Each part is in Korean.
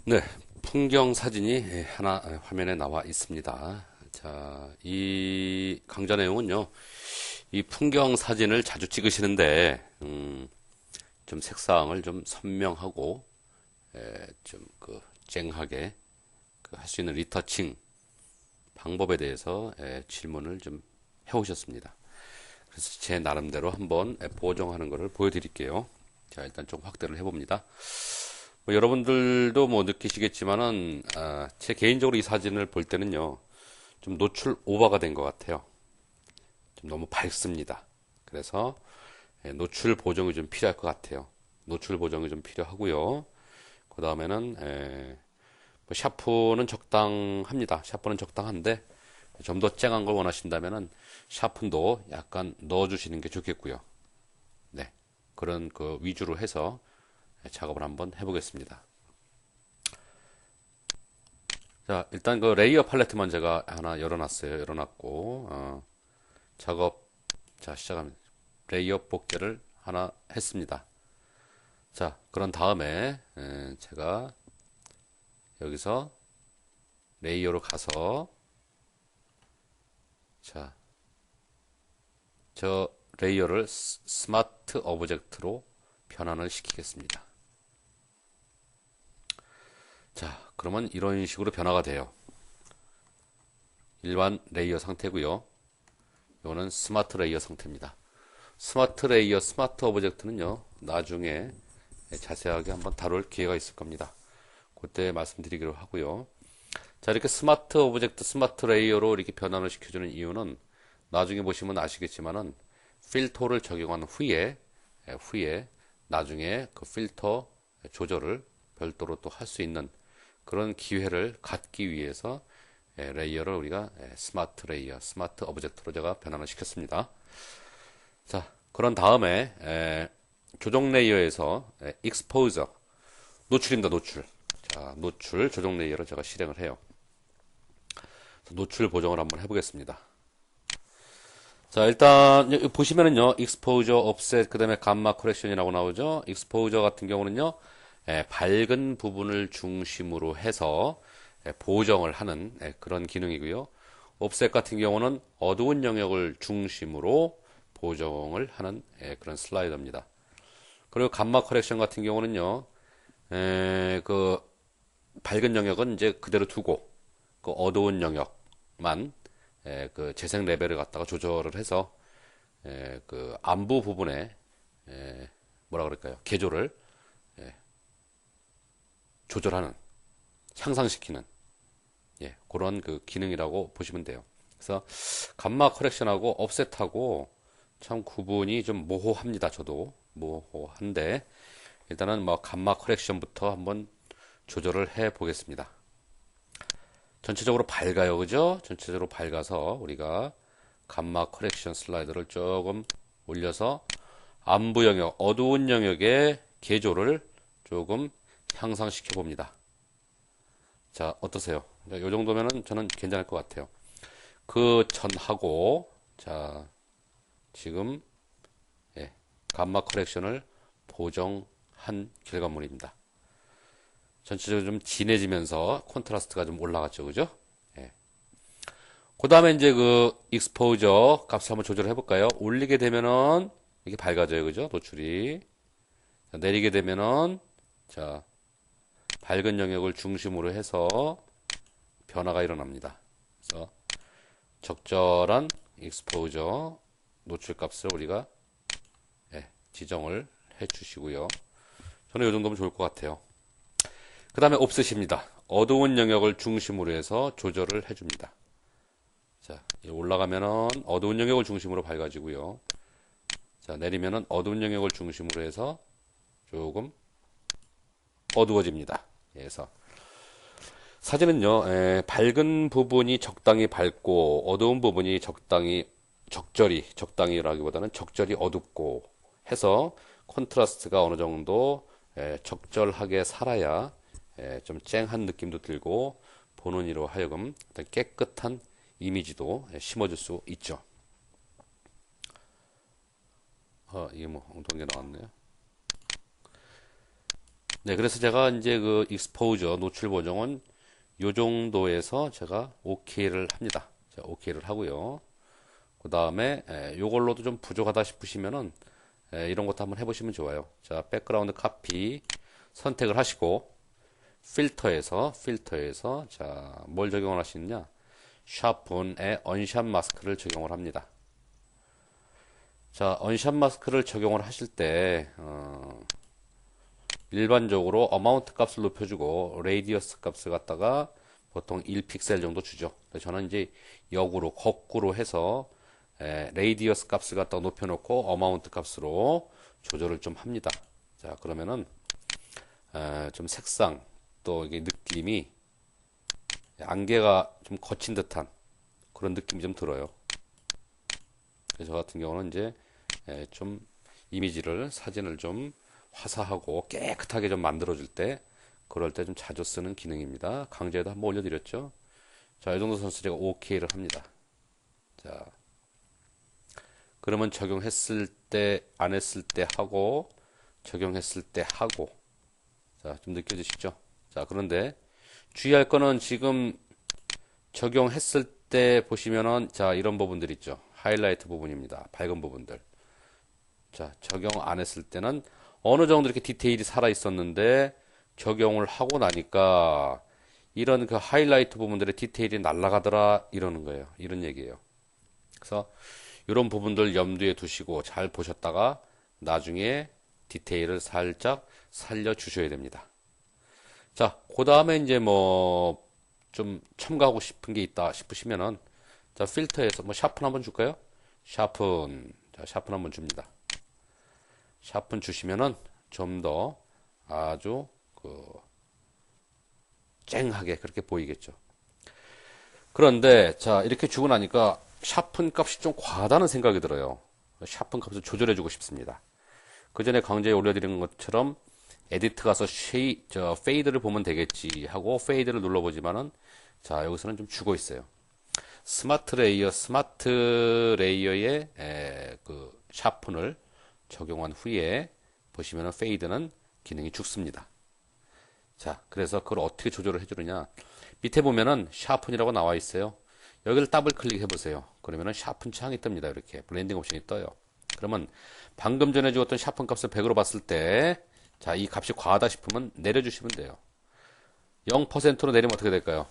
네, 풍경 사진이 하나 화면에 나와 있습니다. 자, 이 강좌 내용은요, 이 풍경 사진을 자주 찍으시는데, 좀 색상을 좀 선명하고, 좀 쨍하게 할 수 있는 리터칭 방법에 대해서 질문을 좀 해오셨습니다. 그래서 제 나름대로 한번 보정하는 것을 보여드릴게요. 자, 일단 좀 확대를 해봅니다. 여러분들도 느끼시겠지만은 제 개인적으로 이 사진을 볼 때는요 좀 노출 오버가 된 것 같아요. 좀 너무 밝습니다. 그래서 노출 보정이 좀 필요할 것 같아요. 노출 보정이 좀 필요하고요. 그 다음에는 샤프는 적당합니다. 샤프는 적당한데 좀 더 쨍한 걸 원하신다면은 샤픈도 약간 넣어주시는 게 좋겠고요. 네, 그런 위주로 해서 작업을 한번 해보겠습니다. 자, 일단 레이어 팔레트만 제가 하나 열어놨어요. 열어놨고, 작업, 자, 시작합니다. 레이어 복제를 하나 했습니다. 자, 그런 다음에, 제가 여기서 레이어로 가서, 자, 저 레이어를 스마트 오브젝트로 변환을 시키겠습니다. 자, 그러면 이런 식으로 변화가 돼요. 일반 레이어 상태고요. 이거는 스마트 레이어 상태입니다. 스마트 레이어, 스마트 오브젝트는요, 나중에 자세하게 한번 다룰 기회가 있을 겁니다. 그때 말씀드리기로 하고요. 자, 이렇게 스마트 오브젝트, 스마트 레이어로 이렇게 변환을 시켜주는 이유는 나중에 보시면 아시겠지만은 필터를 적용한 후에 나중에 그 필터 조절을 별도로 또 할 수 있는 그런 기회를 갖기 위해서 레이어를 우리가 스마트 레이어, 스마트 오브젝트로 제가 변환을 시켰습니다. 자, 그런 다음에 조정 레이어에서 익스포저, 노출입니다. 노출. 자, 노출 조정 레이어를 제가 실행을 해요. 노출 보정을 한번 해보겠습니다. 자, 일단 보시면은요, 익스포저, 옵셋, 그다음에 감마 커렉션이라고 나오죠. 익스포저 같은 경우는요, 밝은 부분을 중심으로 해서 보정을 하는 그런 기능이고요. 옵셋 같은 경우는 어두운 영역을 중심으로 보정을 하는 그런 슬라이더입니다. 그리고 감마 커렉션 같은 경우는요, 그 밝은 영역은 이제 그대로 두고 그 어두운 영역만 그 재생 레벨을 갖다가 조절을 해서 그 안부 부분에 뭐라 그럴까요? 개조를 조절하는, 향상시키는 그런 그 기능이라고 보시면 돼요. 그래서 감마 커렉션하고 옵셋하고 참 구분이 좀 모호합니다. 저도 모호한데 일단은 감마 커렉션부터 한번 조절을 해 보겠습니다. 전체적으로 밝아요, 그죠? 전체적으로 밝아서 우리가 감마 커렉션 슬라이더를 조금 올려서 안부 영역, 어두운 영역의 개조를 조금 향상시켜 봅니다. 자, 어떠세요? 이 정도면은 저는 괜찮을 것 같아요. 그 전하고, 자, 지금, 감마 커렉션을 보정한 결과물입니다. 전체적으로 좀 진해지면서 콘트라스트가 좀 올라갔죠, 그죠? 그 다음에 이제 익스포저 값을 한번 조절해 볼까요? 올리게 되면은 이게 밝아져요, 그죠? 노출이. 자, 내리게 되면은, 자, 밝은 영역을 중심으로 해서 변화가 일어납니다. 그래서 적절한 익스포저 노출 값을 우리가 지정을 해 주시고요. 저는 이 정도면 좋을 것 같아요. 그 다음에 옵셋입니다. 어두운 영역을 중심으로 해서 조절을 해줍니다. 자, 올라가면은 어두운 영역을 중심으로 밝아지고요. 자, 내리면은 어두운 영역을 중심으로 해서 조금 어두워집니다. 그래서 사진은요, 밝은 부분이 적당히 밝고 어두운 부분이 적당히라기보다는 적절히 어둡고 해서 콘트라스트가 어느 정도 적절하게 살아야 좀 쨍한 느낌도 들고 보는 이로 하여금 깨끗한 이미지도 심어줄 수 있죠. 이게 엉뚱한 게 나왔네요. 네, 그래서 제가 이제 그 익스포저 노출 보정은 요 정도에서 제가 OK를 합니다. 자, OK를 하고요. 그 다음에 요걸로도 좀 부족하다 싶으시면은 이런 것도 한번 해보시면 좋아요. 자, 백그라운드 카피 선택을 하시고 필터에서 자, 뭘 적용을 하시느냐? 샤픈의 언샷 마스크를 적용을 합니다. 자, 언샷 마스크를 적용을 하실 때 일반적으로 어마운트 값을 높여주고 레이디어스 값을 갖다가 보통 1픽셀 정도 주죠. 저는 이제 역으로 거꾸로 해서 레이디어스 값을 갖다가 높여놓고 어마운트 값으로 조절을 좀 합니다. 자, 그러면은 좀 색상 또 이게 느낌이 안개가 좀 거친 듯한 그런 느낌이 좀 들어요. 그래서 저 같은 경우는 이제 좀 이미지를 사진을 좀 화사하고 깨끗하게 좀 만들어줄 때 그럴 때 좀 자주 쓰는 기능입니다. 강좌에도 한번 올려드렸죠. 자, 이 정도 선에서 제가 OK를 합니다. 자, 그러면 적용했을 때, 안 했을 때 하고, 적용했을 때 하고, 자, 좀 느껴지시죠? 자, 그런데 주의할 거는 지금 적용했을 때 보시면은, 자, 이런 부분들 있죠. 하이라이트 부분입니다. 밝은 부분들. 자, 적용 안 했을 때는 어느 정도 이렇게 디테일이 살아 있었는데, 적용을 하고 나니까, 이런 그 하이라이트 부분들의 디테일이 날아가더라, 이러는 거예요. 이런 얘기예요. 그래서, 이런 부분들 염두에 두시고 잘 보셨다가 나중에 디테일을 살짝 살려 주셔야 됩니다. 자, 그 다음에 이제 뭐 좀 첨가하고 싶은 게 있다 싶으시면은 자, 필터에서 뭐 샤픈 한번 줄까요? 샤픈. 자, 샤픈 한번 줍니다. 샤픈 주시면은 좀 더 아주 그 쨍하게 그렇게 보이겠죠. 그런데 자, 이렇게 주고 나니까 샤픈 값이 좀 과하다는 생각이 들어요. 샤픈 값을 조절해주고 싶습니다. 그 전에 강좌에 올려드린 것처럼 에디트 가서 페이드를 보면 되겠지 하고 페이드를 눌러보지만은 자, 여기서는 좀 죽어 있어요. 스마트 레이어에 그 샤픈을 적용한 후에 보시면은 페이드는 기능이 죽습니다. 자, 그래서 그걸 어떻게 조절을 해주느냐? 밑에 보면은 샤픈이라고 나와 있어요. 여기를 더블 클릭해 보세요. 그러면은 샤픈 창이 뜹니다. 이렇게 블렌딩 옵션이 떠요. 그러면 방금 전에 주었던 샤픈 값을 100으로 봤을 때, 자, 이 값이 과하다 싶으면 내려주시면 돼요. 0%로 내리면 어떻게 될까요?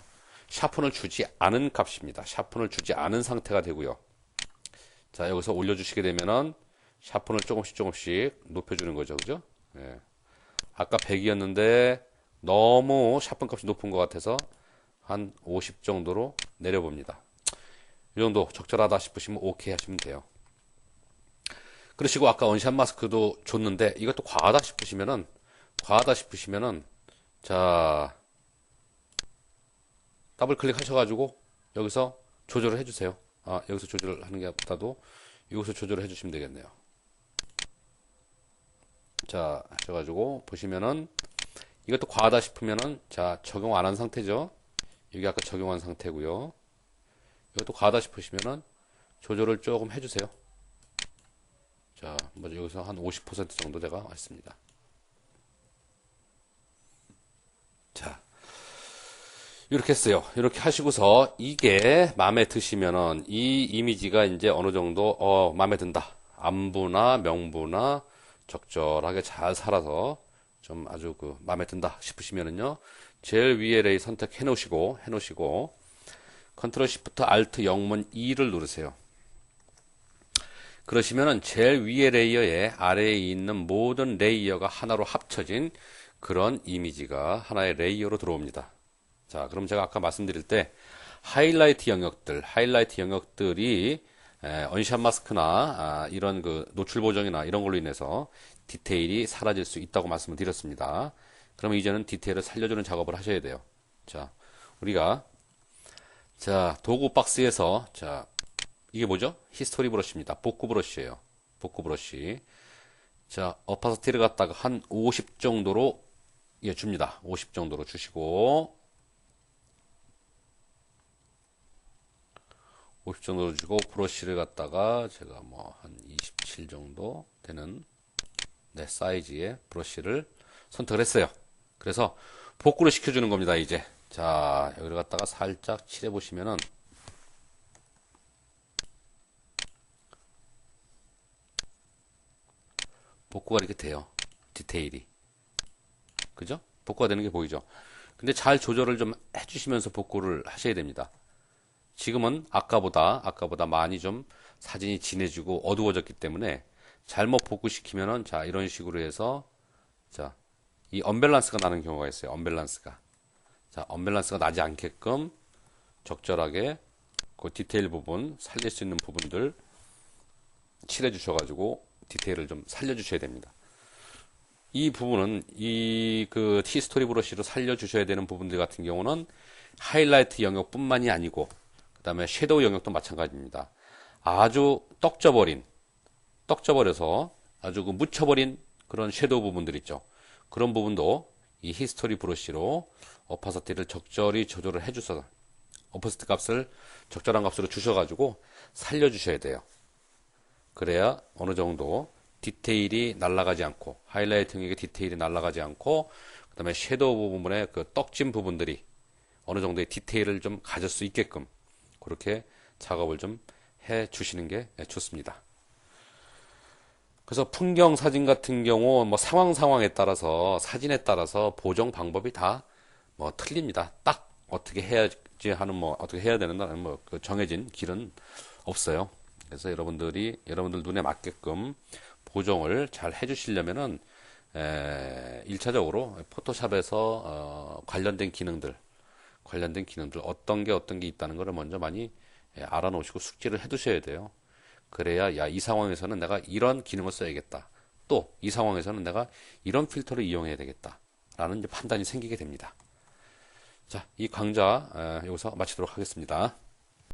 샤픈을 주지 않은 값입니다. 샤픈을 주지 않은 상태가 되고요. 자, 여기서 올려주시게 되면은 샤픈을 조금씩 높여주는 거죠. 그죠? 예. 아까 100이었는데 너무 샤픈 값이 높은 것 같아서 한 50 정도로 내려봅니다. 이 정도 적절하다 싶으시면 오케이 하시면 돼요. 그러시고 아까 원샷 마스크도 줬는데 이것도 과하다 싶으시면은 자, 더블 클릭 하셔가지고 여기서 조절을 해주세요. 아, 여기서 조절을 하는 게 보다도 여기서 조절을 해주시면 되겠네요. 자, 하셔가지고 보시면은 이것도 과하다 싶으면은 자, 적용 안 한 상태죠. 여기 아까 적용한 상태고요. 이것도 과하다 싶으시면은 조절을 조금 해주세요. 자, 뭐 여기서 한 50% 정도 제가 했습니다. 자, 이렇게 했어요. 이렇게 하시고서 이게 마음에 드시면은 이 이미지가 이제 어느 정도 마음에 든다. 안부나 명부나 적절하게 잘 살아서 좀 아주 그 마음에 든다 싶으시면은요. 제일 위에 레이 선택해 놓으시고 컨트롤 시프트 알트 영문 E를 누르세요. 그러시면은 제일 위에 레이어에 아래에 있는 모든 레이어가 하나로 합쳐진 그런 이미지가 하나의 레이어로 들어옵니다. 자, 그럼 제가 아까 말씀드릴 때 하이라이트 영역들이 언샷 마스크나 이런 그 노출 보정이나 이런 걸로 인해서 디테일이 사라질 수 있다고 말씀을 드렸습니다. 그러면 이제는 디테일을 살려주는 작업을 하셔야 돼요. 자, 우리가 자, 도구 박스에서 자, 이게 뭐죠? 히스토리 브러쉬입니다. 복구 브러쉬예요. 복구 브러쉬. 자, 어파시티를 갖다가 한 50 정도로 줍니다. 50 정도로 주시고 50 정도로 주고 브러쉬를 갖다가 제가 뭐 한 27 정도 되는 사이즈의 브러쉬를 선택을 했어요. 그래서 복구를 시켜주는 겁니다, 이제. 자, 여기를 갖다가 살짝 칠해 보시면은, 복구가 이렇게 돼요. 디테일이. 그죠? 복구가 되는 게 보이죠? 근데 잘 조절을 좀 해주시면서 복구를 하셔야 됩니다. 지금은 아까보다 많이 좀 사진이 진해지고 어두워졌기 때문에 잘못 복구시키면은, 자, 이런 식으로 해서, 자, 이 언밸런스가 나는 경우가 있어요. 언밸런스가. 자, 언밸런스가 나지 않게끔 적절하게 그 디테일 부분, 살릴 수 있는 부분들 칠해 주셔가지고 디테일을 좀 살려주셔야 됩니다. 이 부분은 이 그 티스토리 브러쉬로 살려주셔야 되는 부분들 같은 경우는 하이라이트 영역뿐만이 아니고 그 다음에 섀도우 영역도 마찬가지입니다. 아주 떡져버려서 아주 그 묻혀버린 그런 섀도우 부분들 있죠. 그런 부분도 이 히스토리 브러쉬로 오파시티를 적절히 조절을 해주셔서 오파시티 값을 적절한 값으로 주셔가지고 살려주셔야 돼요. 그래야 어느 정도 디테일이 날아가지 않고 하이라이트 영역의 디테일이 날아가지 않고 그 다음에 섀도우 부분의 그 떡진 부분들이 어느 정도의 디테일을 좀 가질 수 있게끔 그렇게 작업을 좀 해 주시는 게 좋습니다. 그래서 풍경 사진 같은 경우 뭐 상황에 따라서 사진에 따라서 보정 방법이 다 뭐 틀립니다. 딱 어떻게 해야지 하는 뭐 어떻게 해야 되는 뭐 그 정해진 길은 없어요. 그래서 여러분들 눈에 맞게끔 보정을 잘 해주시려면은 1차적으로 포토샵에서 관련된 기능들 어떤 게 있다는 것을 먼저 많이 알아놓으시고 숙지를 해두셔야 돼요. 그래야 야, 이 상황에서는 내가 이런 기능을 써야겠다. 또 이 상황에서는 내가 이런 필터를 이용해야 되겠다. 라는 판단이 생기게 됩니다. 자, 이 강좌 여기서 마치도록 하겠습니다.